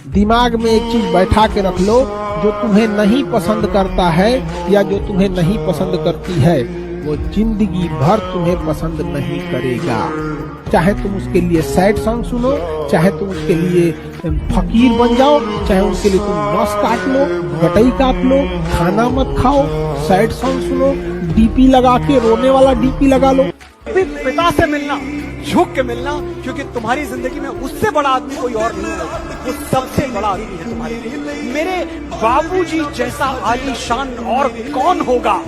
दिमाग में एक चीज बैठा के रख लो, जो तुम्हें नहीं पसंद करता है या जो तुम्हें नहीं पसंद करती है वो जिंदगी भर तुम्हें पसंद नहीं करेगा। चाहे तुम उसके लिए सैड सॉन्ग सुनो, चाहे तुम उसके लिए फकीर बन जाओ, चाहे उसके लिए तुम नस काट लो, गटई काट लो, खाना मत खाओ, सैड सॉन्ग सुनो, डीपी लगा के रोने वाला डीपी लगा लो। पिता से मिलना, झुक के मिलना, क्योंकि तुम्हारी जिंदगी में उससे बड़ा आदमी कोई और नहीं है, वो सबसे बड़ा आदमी है तुम्हारे लिए। मेरे बाबूजी जैसा आलीशान और कौन होगा,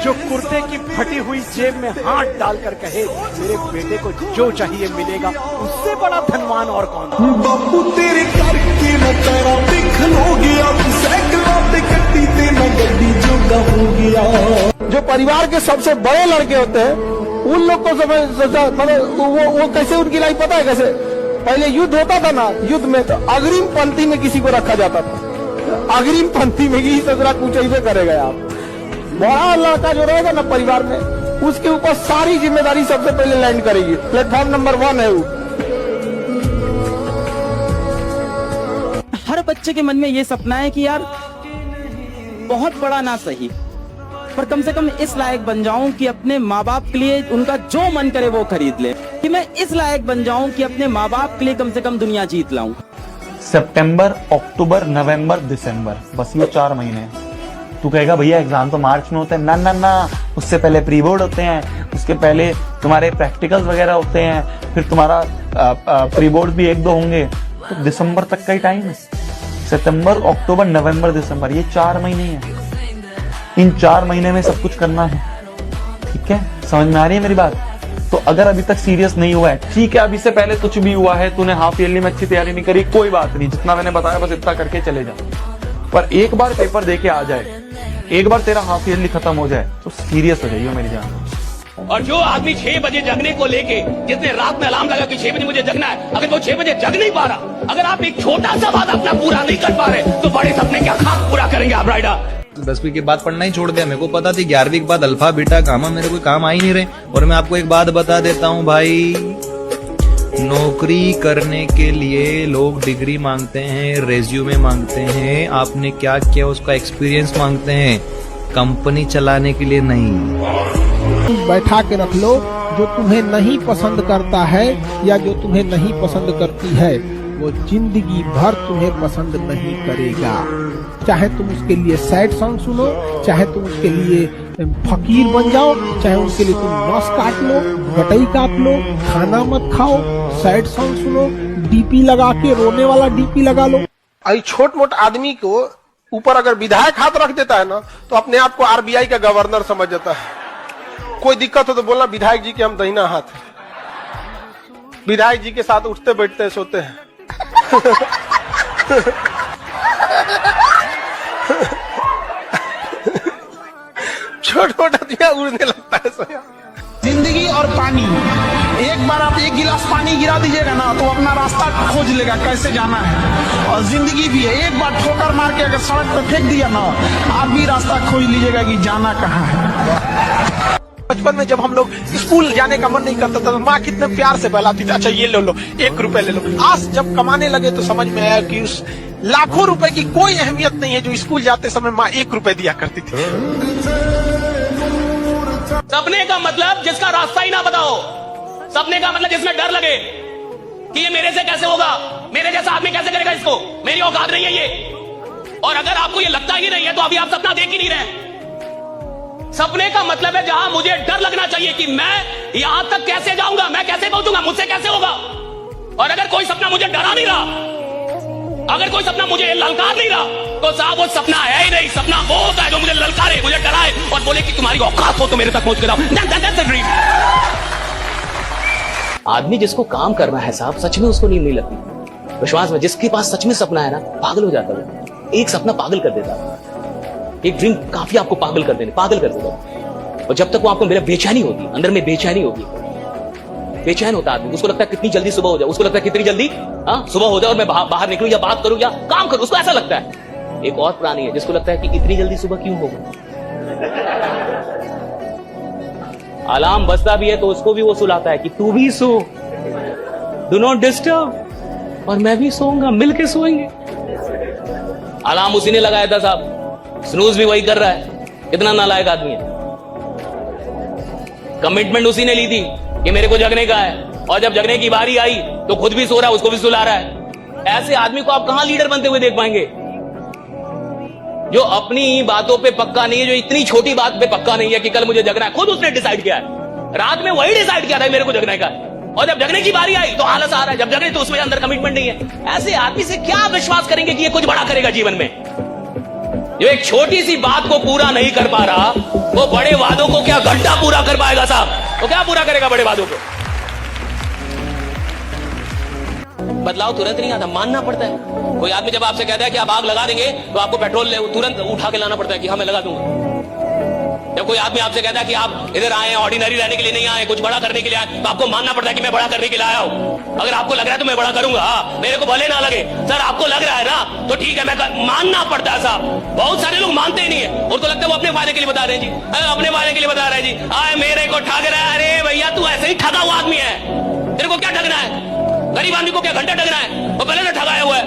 जो कुर्ते की फटी हुई जेब में हाथ डालकर कहे मेरे बेटे को जो चाहिए मिलेगा, उससे बड़ा धनवान और कौन। बापू तेरे करके न तेरा दिख लो गया, साइकिलों पे कट्टी ते न गड्डी जोगा हो गया। जो परिवार के सबसे बड़े लड़के होते हैं उन लोग को मतलब वो कैसे उनकी लाइफ पता है कैसे? पहले युद्ध होता था ना, युद्ध में तो अग्रिम पंक्ति में किसी को रखा जाता था, अग्रिम पंक्ति में ही ससुरा कुछ ही करेगा। आप बड़ा लड़का जो रहेगा ना परिवार में, उसके ऊपर सारी जिम्मेदारी सबसे पहले लैंड करेगी। प्लेटफॉर्म नंबर 1 है वो। हर बच्चे के मन में ये सपना है कि यार बहुत बड़ा ना सही, पर कम से कम इस लायक बन जाऊं कि अपने माँ बाप के लिए उनका जो मन करे वो खरीद ले, कि मैं इस लायक बन जाऊं कि अपने माँ बाप के लिए कम से कम दुनिया जीत लाऊं। सितंबर, अक्टूबर, नवंबर, दिसंबर, बस ये 4 महीने हैं। तू कहेगा भैया एग्जाम तो मार्च में होते हैं। ना ना ना, उससे पहले प्री बोर्ड होते हैं, उसके पहले तुम्हारे प्रैक्टिकल्स वगैरह होते हैं, फिर तुम्हारा प्री बोर्ड भी 1-2 होंगे, तो दिसंबर तक का ही टाइम है। सितंबर, अक्टूबर, नवंबर, दिसंबर, ये 4 महीने हैं। इन 4 महीने में सब कुछ करना है, ठीक है? समझ में आ रही है मेरी बात? तो अगर अभी तक सीरियस नहीं हुआ है, ठीक है, अभी से पहले कुछ भी हुआ है, तूने हाफ ईयरली में अच्छी तैयारी नहीं करी, कोई बात नहीं, जितना मैंने बताया बस इतना करके चले जा। पर एक बार पेपर दे के आ जाए, एक बार तेरा हाफ ईयरली खत्म हो जाए तो सीरियस हो जाइए मेरी जान। और जो आदमी 6 बजे जगने को लेके, जिसने रात में अलार्म लगा कि 6 बजे मुझे जगना है, अगर वो 6 बजे जग नहीं पा रहा, अगर आप एक छोटा सा बात अपना पूरा नहीं कर पा रहे, तो बड़े सपने क्या खाक पूरा करेंगे आप राइडर? 10वीं के बाद पढ़ना ही छोड़ दिया। मेरे को पता थी 11वीं के बाद अल्फा बीटा गामा मेरे कोई काम आ ही नहीं रहे। और मैं आपको एक बात बता देता हूँ भाई, नौकरी करने के लिए लोग डिग्री मांगते हैं, रेज्यूमे मांगते हैं, आपने क्या किया उसका एक्सपीरियंस मांगते हैं, कंपनी चलाने के लिए नहीं। बैठा के रख लो, जो तुम्हें नहीं पसंद करता है या जो तुम्हें नहीं पसंद करती है वो जिंदगी भर तुम्हें पसंद नहीं करेगा। चाहे तुम उसके लिए सैड सॉन्ग सुनो, चाहे तुम उसके लिए फकीर बन जाओ, चाहे उसके लिए तुम नस काट लो, गटई काट लो, खाना मत खाओ, सैड सॉन्ग सुनो, डीपी लगा के रोने वाला डीपी लगा लो। आई छोट मोट आदमी को ऊपर अगर विधायक हाथ रख देता है ना, तो अपने आप को आरबीआई का गवर्नर समझ जाता है। कोई दिक्कत हो तो बोलना विधायक जी के हम दाहिना हाथ है, विधायक जी के साथ उठते बैठते सोते हैं। छोटा छोटा उड़ने लगता है सोया। जिंदगी और पानी, एक बार आप 1 गिलास पानी गिरा दीजिएगा ना तो अपना रास्ता खोज लेगा कैसे जाना है। और जिंदगी भी है, एक बार ठोकर मार के अगर सड़क पे फेंक दिया ना, आप भी रास्ता खोज लीजिएगा कि जाना कहाँ है। बचपन में जब हम लोग स्कूल जाने का मन नहीं करता था तो माँ कितने प्यार से बहलाती थी, अच्छा ये ले लो 1 रुपए ले लो। आज जब कमाने लगे तो समझ में आया कि उस लाखों रुपए की कोई अहमियत नहीं है जो स्कूल जाते समय माँ 1 रुपए दिया करती थी। सपने का मतलब जिसका रास्ता ही ना बताओ, सपने का मतलब जिसमें डर लगे कि ये मेरे से कैसे होगा, मेरे जैसा आदमी कैसे करेगा इसको, मेरी औकात नहीं है ये। और अगर आपको ये लगता ही नहीं है तो अभी आप सपना देख ही नहीं रहे। सपने का मतलब है जहां मुझे डर लगना चाहिए कि मैं यहां तक कैसे जाऊंगा, मैं कैसे पहुंचूंगा, मुझसे कैसे होगा। और अगर कोई सपना मुझे डरा नहीं रहा, अगर कोई सपना मुझे ललकार नहीं रहा, तो साहब वो सपना है ही नहीं। सपना वो होता है जो मुझे ललकारे, मुझे डराए और बोले कि तुम्हारी औकात हो तो मेरे तक पहुंच के जाओ। आदमी जिसको काम करना है साहब, सच में उसको नींद नहीं लगती। विश्वास में, जिसके पास सच में सपना है ना, पागल हो जाता है। एक सपना पागल कर देता है, एक ड्रीम काफी आपको पागल कर देता है। और जब तक वो आपको मेरा बेचैनी होगी, अंदर में बेचैनी होगी, बेचैन होता आदमी। उसको लगता है कितनी जल्दी सुबह हो जाए, उसको लगता है कितनी जल्दी सुबह हो जाए और मैं बाहर निकलूं या बात करूं या काम करूं, उसको ऐसा लगता है। एक और प्राणी है जिसको लगता है कि इतनी जल्दी सुबह क्यों होगा। अलार्म बजता भी है तो उसको भी वो सुलाता है कि तू भी सो, डू नॉट डिस्टर्ब। और मैं भी सोऊंगा, मिलके सोएंगे। अलार्म उसी ने लगाया था साहब, स्नूज भी वही कर रहा है। कितना नालायक आदमी है। कमिटमेंट उसी ने ली थी कि मेरे को जगने का है, और जब जगने की बारी आई तो खुद भी सो रहा है, उसको भी सुला रहा है। ऐसे आदमी को आप कहां लीडर बनते हुए देख पाएंगे, जो अपनी बातों पे पक्का नहीं है, जो इतनी छोटी बात पे पक्का नहीं है कि कल मुझे जगना है। खुद उसने डिसाइड किया है, रात में वही डिसाइड किया था मेरे को जगने का, और जब जगने की बारी आई तो आलस आ रहा है। जब जगने तो उसमें अंदर कमिटमेंट नहीं है। ऐसे आदमी से क्या विश्वास करेंगे कि ये कुछ बड़ा करेगा जीवन में। जो एक छोटी सी बात को पूरा नहीं कर पा रहा, वो बड़े वादों को क्या घंटा पूरा कर पाएगा साहब? वो क्या पूरा करेगा बड़े वादों को? बदलाव तुरंत नहीं आता, मानना पड़ता है। कोई आदमी जब आपसे कहता है कि आप आग लगा देंगे तो आपको पेट्रोल तुरंत उठा के लाना पड़ता है कि हाँ मैं लगा दूंगा। जब कोई आदमी आपसे कहता है कि आप इधर आए हैं ऑर्डिनरी रहने के लिए नहीं आए, कुछ बड़ा करने के लिए आए, तो आपको मानना पड़ता है कि मैं बड़ा करने के लिए आया हूं। अगर आपको लग रहा है तो मैं बड़ा करूंगा, मेरे को भले ना लगे। सर आपको लग रहा है ना, तो ठीक है, मैं मानना पड़ता है साहब। बहुत सारे लोग मानते ही नहीं है, उनको लगता है वो अपने फायदे के लिए बता रहे हैं जी, अपने फायदे के लिए बता रहे हैं जी। आए मेरे को ठग रहा है। अरे भैया तू ऐसे ही ठगा हुआ आदमी है, तेरे को क्या ठगना है? गरीब आदमी को क्या घंटा ठगना है? वो पहले से ठगाया हुआ है,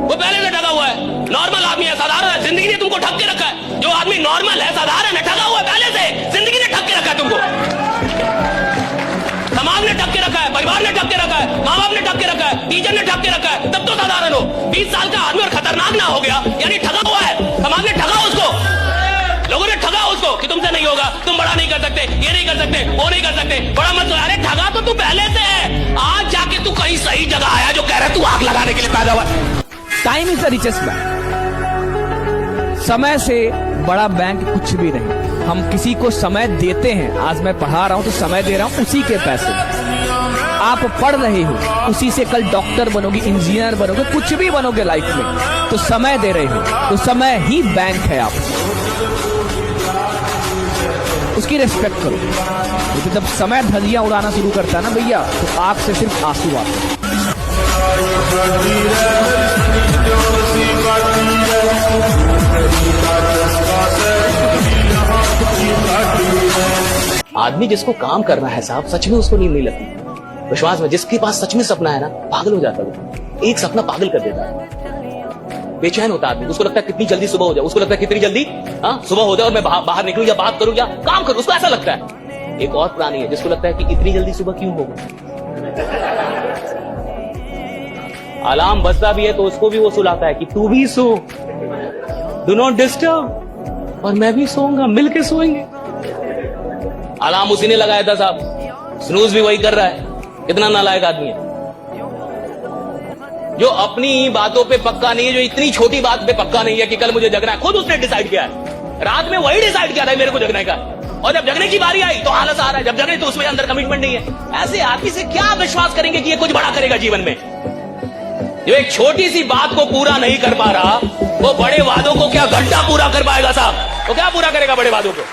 वो पहले से ठगा हुआ है। नॉर्मल आदमी है, साधारण है, जिंदगी ने तुमको ठग के रखा है। जो आदमी नॉर्मल है, साधारण है, ठगा हुआ है पहले से, जिंदगी ने ठग के रखा है तुमको। समाज ने ठग के रखा है, परिवार ने ठग के रखा है, माँ बाप ने ठग के रखा है, टीचर ने ठग के रखा है, तब तो साधारण हो। 20 साल का आदमी और खतरनाक ना हो गया, यानी ठगा हुआ है। समाज ने ठगा उसको, लोगों ने ठगा उसको कि तुमसे नहीं होगा, तुम बड़ा नहीं कर सकते, ये नहीं कर सकते, वो नहीं कर सकते, बड़ा मत। अरे ठगा तो तू पहले से है, आज जाके तू कहीं सही जगह आया जो कह रहा है तू आग लगाने के लिए पैदा हुआ। Time is the richest bank. समय से बड़ा बैंक कुछ भी नहीं। हम किसी को समय देते हैं, आज मैं पढ़ा रहा हूं तो समय दे रहा हूं उसी के पैसे। आप पढ़ रहे हो, उसी से कल डॉक्टर बनोगे, इंजीनियर बनोगे, कुछ भी बनोगे लाइफ में, तो समय दे रहे हो, तो समय ही बैंक है। आप उसकी रेस्पेक्ट करो। तो जब समय धजिया उड़ाना शुरू करता है ना भैया, तो आंख से सिर्फ आंसू आते हैं। आदमी जिसको काम करना है साहब, सच में उसको नींद नहीं लगती। विश्वास में, जिसके पास सच में सपना है ना, पागल हो जाता है। एक सपना पागल कर देता है, बेचैन होता आदमी। उसको लगता है कितनी जल्दी सुबह हो जाए, उसको लगता है कितनी जल्दी सुबह हो जाए और मैं बाहर निकलूं या बात करूं या काम करूं, उसको ऐसा लगता है। एक और प्राणी है जिसको लगता है कि इतनी जल्दी सुबह क्यों होगा। अलार्म बजता भी है तो उसको भी वो सुलाता है कि तू भी सो, डू नॉट डिस्टर्ब, और मैं भी सोऊंगा, मिलके सोएंगे। अलार्म उसी ने लगाया था साहब, स्नूज भी वही कर रहा है। कितना नालायक आदमी है, जो अपनी बातों पे पक्का नहीं है, जो इतनी छोटी बात पे पक्का नहीं है कि कल मुझे जगना है। खुद उसने डिसाइड किया है, रात में वही डिसाइड किया था मेरे को जगने का, और जब जगने की बारी आई तो आलस आ रहा है। जब जगने तो उसमें अंदर कमिटमेंट नहीं है। ऐसे आदमी से क्या विश्वास करेंगे कि ये कुछ बड़ा करेगा जीवन में। जो एक छोटी सी बात को पूरा नहीं कर पा रहा, वो बड़े वादों को क्या घंटा पूरा कर पाएगा साहब? वो क्या पूरा करेगा बड़े वादों को?